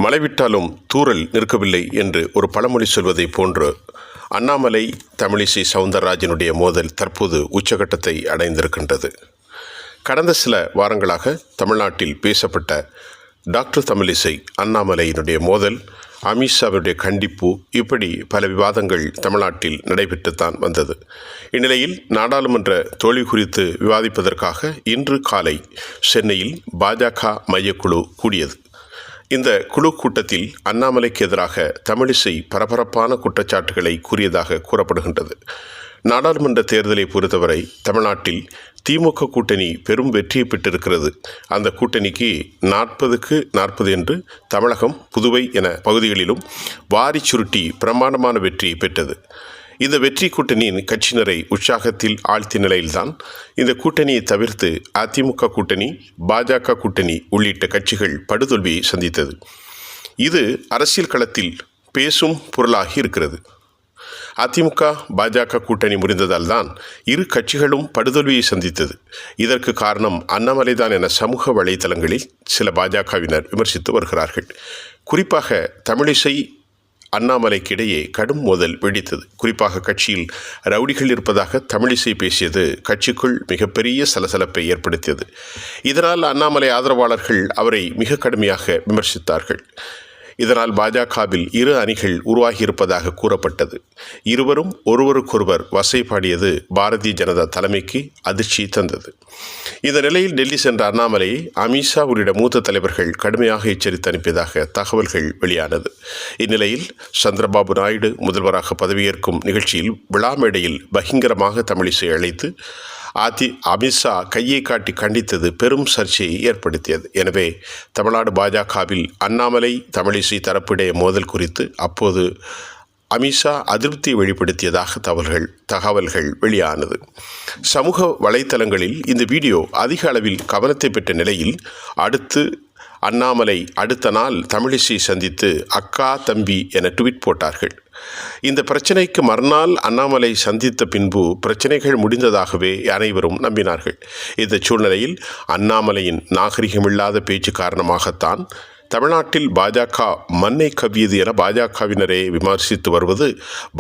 மழைவிட்டாலும் தூறல் நிற்கவில்லை என்று ஒரு பழமொழி சொல்வதைப் போன்று அண்ணாமலை தமிழிசை சவுந்தரராஜனுடைய மோதல் தற்போது உச்சகட்டத்தை அடைந்திருக்கின்றது. கடந்த சில வாரங்களாக தமிழ்நாட்டில் பேசப்பட்ட டாக்டர் தமிழிசை அண்ணாமலையினுடைய மோதல், அமித்ஷாவுடைய கண்டிப்பு, இப்படி பல விவாதங்கள் தமிழ்நாட்டில் நடைபெற்றுத்தான் வந்தது. இந்நிலையில் நாடாளுமன்ற தோல்வி குறித்து விவாதிப்பதற்காக இன்று காலை சென்னையில் பாஜக மையக்குழு கூடியது. இந்த குழு கூட்டத்தில் அண்ணாமலைக்கு எதிராக தமிழிசை பரபரப்பான குற்றச்சாட்டுகளை கூறியதாக கூறப்படுகின்றது. நாடாளுமன்ற தேர்தலை பொறுத்தவரை தமிழ்நாட்டில் திமுக கூட்டணி பெரும் வெற்றியை பெற்றிருக்கிறது. அந்த கூட்டணிக்கு 40க்கு 40 என்று தமிழகம், புதுவை என பகுதிகளிலும் வாரி சுருட்டி பிரமாண்டமான வெற்றியை பெற்றது. இந்த வெற்றி கூட்டணியின் கட்சியினரை உற்சாகத்தில் ஆழ்த்திய நிலையில்தான் இந்த கூட்டணியை தவிர்த்து அதிமுக கூட்டணி, பாஜக கூட்டணி உள்ளிட்ட கட்சிகள் படுதோல்வியை சந்தித்தது. இது அரசியல் களத்தில் பேசும் பொருளாகி இருக்கிறது. அதிமுக பாஜக கூட்டணி முறிந்ததால் தான் இரு கட்சிகளும் படுதோல்வியை சந்தித்தது. இதற்கு காரணம் அண்ணாமலைதான் என சமூக வலைதளங்களில் சில பாஜகவினர் விமர்சித்து வருகிறார்கள். குறிப்பாக தமிழிசை அண்ணாமலைக்கிடையே கடும் மோதல் வெடித்தது. குறிப்பாக கட்சியில் ரவுடிகள் இருப்பதாக தமிழிசை பேசியது கட்சிக்குள் மிகப்பெரிய சலசலப்பை ஏற்படுத்தியது. இதனால் அண்ணாமலை ஆதரவாளர்கள் அவரை மிக கடுமையாக விமர்சித்தார்கள். இதனால் பாஜகவில் இரு அணிகள் உருவாகியிருப்பதாக கூறப்பட்டது. இருவரும் ஒருவருக்கொருவர் வசைபாடியது பாரதிய ஜனதா தலைமைக்கு அதிர்ச்சி தந்தது. இந்த நிலையில் டெல்லி சென்ற அண்ணாமலையை அமித்ஷா உள்ளிட்ட மூத்த தலைவர்கள் கடுமையாக எச்சரித்து அனுப்பியதாக தகவல்கள் வெளியானது. இந்நிலையில் சந்திரபாபு நாயுடு முதல்வராக பதவியேற்கும் நிகழ்ச்சியில் விழா மேடையில் பகிங்கரமாக தமிழிசை அழைத்து அமித்ஷா கையை காட்டி கண்டித்தது பெரும் சர்ச்சையை ஏற்படுத்தியது. எனவே தமிழ்நாடு பாஜகவில் அண்ணாமலை தமிழிசை தரப்புடைய மோதல் குறித்து அப்போது அமித்ஷா அதிருப்தியை வெளிப்படுத்தியதாக தகவல்கள் வெளியானது. சமூக வலைத்தளங்களில் இந்த வீடியோ அதிக அளவில் கவனத்தை பெற்ற நிலையில் அண்ணாமலை அடுத்த நாள் தமிழிசை சந்தித்து அக்கா தம்பி என ட்வீட் போட்டார்கள். இந்த பிரச்சனைக்கு மறுநாள் அண்ணாமலை சந்தித்த பின்பு பிரச்சனைகள் முடிந்ததாகவே அனைவரும் நம்பினார்கள். இந்த சூழ்நிலையில் அண்ணாமலையின் நாகரிகமில்லாத பேச்சு காரணமாகத்தான் தமிழ்நாட்டில் பாஜக மண்ணை கவ்வியது என பாஜகவினரே விமர்சித்து வருவது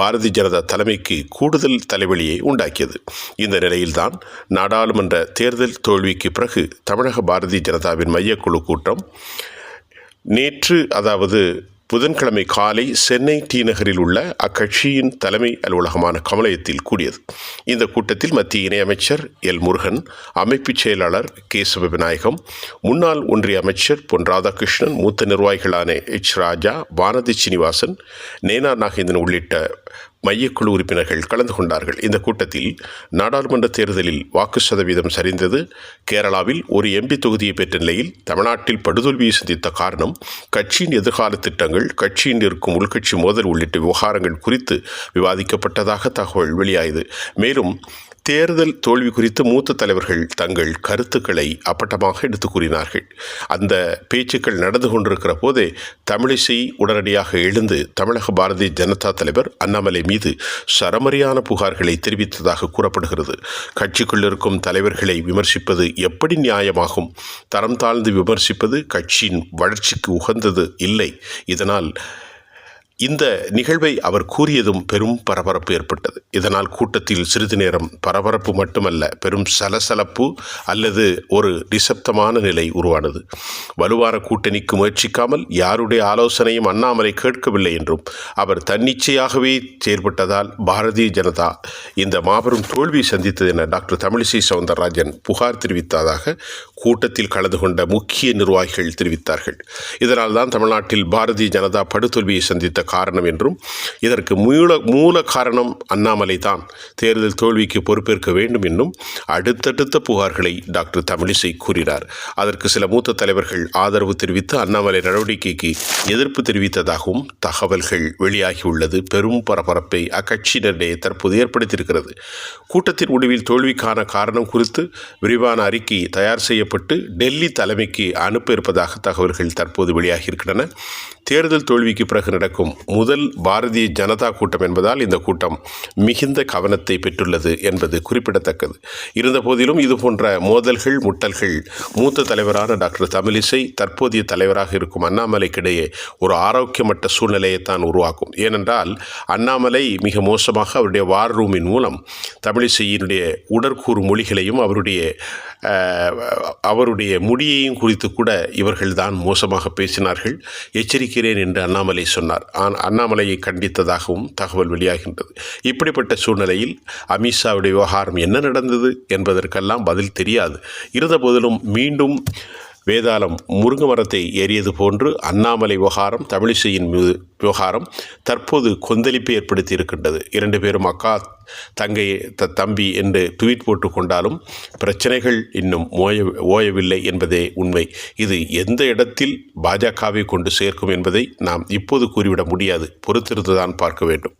பாரதிய ஜனதா தலைமைக்கு கூடுதல் தலைவலியை உண்டாக்கியது. இந்த நிலையில்தான் நாடாளுமன்ற தேர்தல் தோல்விக்கு பிறகு தமிழக பாரதிய ஜனதாவின் மையக்குழு கூட்டம் நேற்று, அதாவது புதன்கிழமை காலை சென்னை டி நகரில் உள்ள அக்கட்சியின் தலைமை அலுவலகமான கமலயத்தில் கூடியது. இந்த கூட்டத்தில் மத்திய இணையமைச்சர் எல் முருகன், அமைப்புச் செயலாளர் கேசவ விநாயகம், முன்னாள் ஒன்றிய அமைச்சர் பொன் ராதாகிருஷ்ணன், மூத்த நிர்வாகிகளான எச் ராஜா, வானதி சீனிவாசன், நேனா நாகேந்திரன் உள்ளிட்ட மையக்குழு உறுப்பினர்கள் கலந்து கொண்டார்கள். இந்த கூட்டத்தில் நாடாளுமன்ற தேர்தலில் வாக்கு சதவீதம் சரிந்தது. கேரளாவில் ஒரு எம்பி தொகுதியை பெற்ற நிலையில் தமிழ்நாட்டில் படுதோல்வியை சந்தித்த காரணம் கட்சியின் எதிர்கால திட்டங்கள், கட்சியின் இருக்கும் உள்கட்சி மோதல் உள்ளிட்ட விவகாரங்கள் குறித்து விவாதிக்கப்பட்டதாக தகவல் வெளியானது. மேலும் தேர்தல் தோல்வி குறித்து மூத்த தலைவர்கள் தங்கள் கருத்துக்களை அப்பட்டமாக எடுத்து கூறினார்கள். அந்த பேச்சுக்கள் நடந்து கொண்டிருக்கிற போதே தமிழிசை உடனடியாக எழுந்து தமிழக பாரதிய ஜனதா தலைவர் அண்ணாமலை மீது சரமரியான புகார்களை தெரிவித்ததாக கூறப்படுகிறது. கட்சிக்குள் இருக்கும் தலைவர்களை விமர்சிப்பது எப்படி நியாயமாகும்? தரம் தாழ்ந்து விமர்சிப்பது கட்சியின் வளர்ச்சிக்கு உகந்தது இல்லை. இதனால் இந்த நிகழ்வை அவர் கூறியதும் பெரும் பரபரப்பு ஏற்பட்டது. இதனால் கூட்டத்தில் சிறிது நேரம் பரபரப்பு மட்டுமல்ல, பெரும் சலசலப்பு அல்லது ஒரு நிசப்தமான நிலை உருவானது. வலுவான கூட்டணிக்கு முயற்சிக்காமல் யாருடைய ஆலோசனையும் அண்ணாமலை கேட்கவில்லை என்றும் அவர் தன்னிச்சையாகவே செயற்பட்டதால் பாரதிய ஜனதா இந்த மாபெரும் தோல்வி சந்தித்தது என டாக்டர் தமிழிசை சவுந்தரராஜன் புகார் தெரிவித்ததாக கூட்டத்தில் கலந்து கொண்ட முக்கிய நிர்வாகிகள் தெரிவித்தார்கள். இதனால் தான் தமிழ்நாட்டில் பாரதிய ஜனதா படுதோல்வியை சந்தித்த காரணம் என்றும் இதற்கு மூல காரணம் அண்ணாமலை தான், தேர்தல் தோல்விக்கு பொறுப்பேற்க வேண்டும் என்றும் அடுத்தடுத்த புகார்களை டாக்டர் தமிழிசை கூறினார். அதற்கு சில மூத்த தலைவர்கள் ஆதரவு தெரிவித்து அண்ணாமலை நடவடிக்கைக்கு எதிர்ப்பு தெரிவித்ததாகவும் தகவல்கள் வெளியாகியுள்ளது பெரும் பரபரப்பை அக்கட்சியினரிடையே தற்போது ஏற்படுத்தியிருக்கிறது. கூட்டத்தின் முடிவில் தோல்விக்கான காரணம் குறித்து விரிவான அறிக்கை தயார் செய்யப்பட்டு டெல்லி தலைமைக்கு அனுப்ப இருப்பதாக தகவல்கள் தற்போது வெளியாகியிருக்கின்றன. தேர்தல் தோல்விக்கு பிறகு நடக்கும் முதல் பாரதிய ஜனதா கூட்டம் என்பதால் இந்த கூட்டம் மிகுந்த கவனத்தை பெற்றுள்ளது என்பது குறிப்பிடத்தக்கது. இருந்தபோதிலும் இதுபோன்ற மோதல்கள் முட்டல்கள் மூத்த தலைவரான டாக்டர் தமிழிசை தற்போதைய தலைவராக இருக்கும் அண்ணாமலைக்கிடையே ஒரு ஆரோக்கியமற்ற சூழ்நிலையைத்தான் உருவாக்கும். ஏனென்றால் அண்ணாமலை மிக மோசமாக அவருடைய வார் ரூமின் மூலம் தமிழிசையினுடைய உடற்கூறு மொழிகளையும் அவருடைய முடியையும் குறித்து கூட இவர்கள்தான் மோசமாக பேசினார்கள், எச்சரிக்கிறேன் என்று அண்ணாமலை சொன்னார். அண்ணாமலையை கண்டித்ததாகவும் தகவல் வெளியாகின்றது. இப்படிப்பட்ட சூழ்நிலையில் அமித்ஷாவுடைய விவகாரம் என்ன நடந்தது என்பதற்கெல்லாம் பதில் தெரியாது. இருந்தபோதிலும் மீண்டும் வேதாளம் முருங்கை மரத்தை ஏறியது போன்று அண்ணாமலை விவகாரம், தமிழிசையின் விவகாரம் தற்போது கொந்தளிப்பை ஏற்படுத்தி இருக்கின்றது. 2 பேரும் அக்கா தங்கை தம்பி என்று ட்வீட் போட்டு கொண்டாலும் பிரச்சனைகள் இன்னும் ஓயவில்லை என்பதே உண்மை. இது எந்த இடத்தில் பாஜகவை கொண்டு சேர்க்கும் என்பதை நாம் இப்போது கூறிவிட முடியாது. பொறுத்திருந்துதான் பார்க்க வேண்டும்.